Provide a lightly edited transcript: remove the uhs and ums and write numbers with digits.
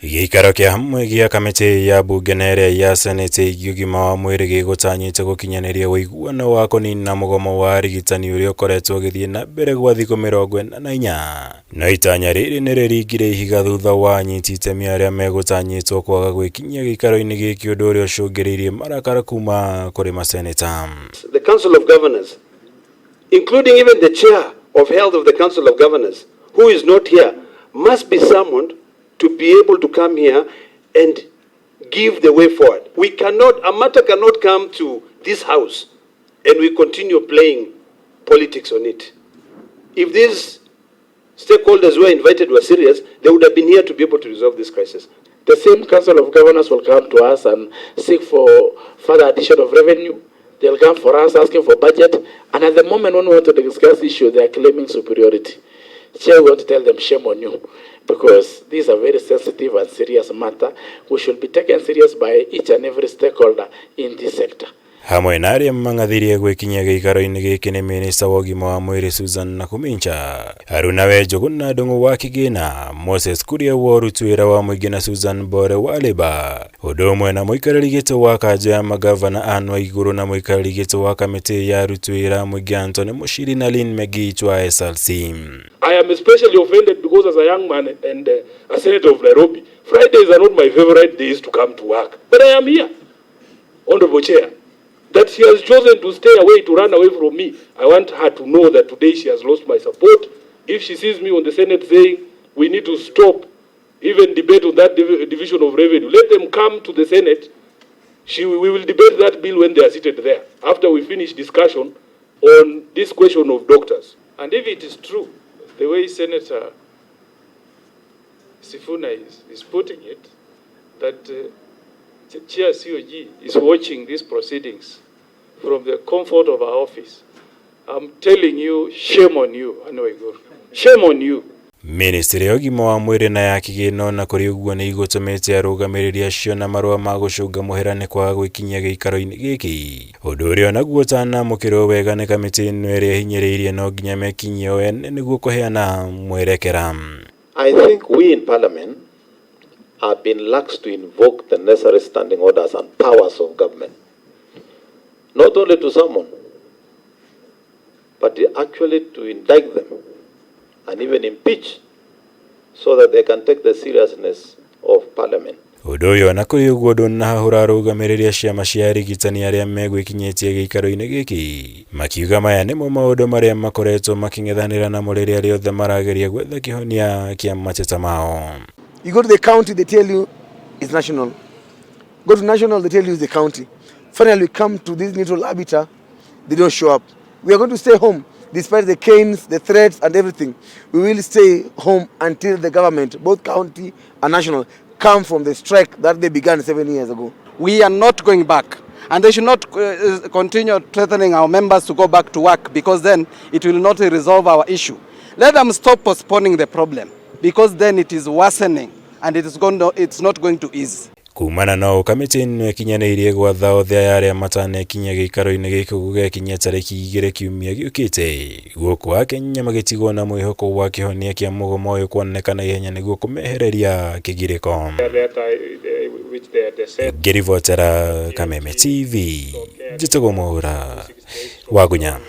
GIIKARO kia hamwe gia kamiti ya bunge na area ya senate UGIMA wa MWIRI gigutanyite gukinyaniria WUIGUANO wa kunina mugomo wa arigitani uria ukoretwo ugithie na mbere gwa thikũ 44 no itanya riri niriringire ihiga thutha wa anyiti itemi aria megutanyitwo kwaga gwikinyia giikaro-ini giki undu uria ucungiriirie marakara kuma kuri maseneta. The Council of Governors, including even the chair of health of the Council of Governors, who is not here, must be summoned to be able to come here and give the way forward. A matter cannot come to this house and we continue playing politics on it. If these stakeholders who were invited were serious, they would have been here to be able to resolve this crisis. The same Council of Governors will come to us and seek for further addition of revenue. They'll come for us asking for budget. And at the moment when we want to discuss issue, they are claiming superiority. Chair, we want to tell them shame on you, because these are very sensitive and serious matter which should be taken serious by each and every stakeholder in this sector. Hamwe na aria mangathirie gwikinyia giikaro-ini giki ni Minista wa Ugima wa Mwiri NAKHUMICHA, ARUNAWE NJUGUNA ndungu wa KIGINA, Moses KURIA wa URUTI wira wa MWINGI na Susan Bore wa Labour, undu umwe na muikariri giti wa KANJU ya magavana Anne Iguru na muikariri giti wa kamiti ya URUTI wira MWINGI Anthony Mushiri na Lynn Megichwa wa SLC. I am especially offended because as a young man and a senator of Nairobi, Fridays are not my favorite days to come to work. But I am here, Honorable Chair. That she has chosen to stay away, to run away from me. I want her to know that today she has lost my support. If she sees me on the Senate saying we need to stop even debate on that division of revenue, let them come to the Senate. We will debate that bill when they are seated there, after we finish discussion on this question of doctors. And if it is true, the way Senator Sifuna is putting it, that Chair COG is watching these proceedings from the comfort of our office, I'm telling you, shame on you, Iguru. Shame on you. Ministry ya Ugima wa Mwiri na ya Kigina na kuri uguo ni igutumite arugamiriria acio na marua ma gucunga muherane kwa gwikinyia giikaro-ini giki. Undu uria naguo utanamukirwo wega ni kamiti ino iria hinyiriirie no nginya mekinyie ene niguo kuheana mwerekera. I think we in Parliament have been lax to invoke the necessary standing orders and powers of government, not only to summon, but actually to indict them and even impeach, so that they can take the seriousness of Parliament. Undu uyu na kuri uguo ndunahura arũgamĩrĩri ciama cia arigitani aria megwikinyĩtie giikaro-ini giki makiuga maya nimo maundu maria makoretwo making'ethanĩra na mũrĩre aria othe marageria gwetha kihonia kia mateta mao. You go to the county, they tell you it's national. Go to national, they tell you it's the county. Finally, we come to this neutral arbiter, they don't show up. We are going to stay home, despite the canes, the threats, and everything. We will stay home until the government, both county and national, come from the strike that they began 7 years ago. We are not going back. And they should not continue threatening our members to go back to work, because then it will not resolve our issue. Let them stop postponing the problem, because then it is worsening and it's not going to ease. Kumana no kamiti ino kinyaneirie gwatha othe aria matanekinyia giikaro-ini giki gugekinyia tariki 2 kiumia giukite guku Akenya magitigwo na mwihoko wa kihonia kia mugomo uyu kuonekana ihenya niguo kumehereria kigiriko. Ngirivotera Kameme TV, Njitugo Mwaura, Wagunya.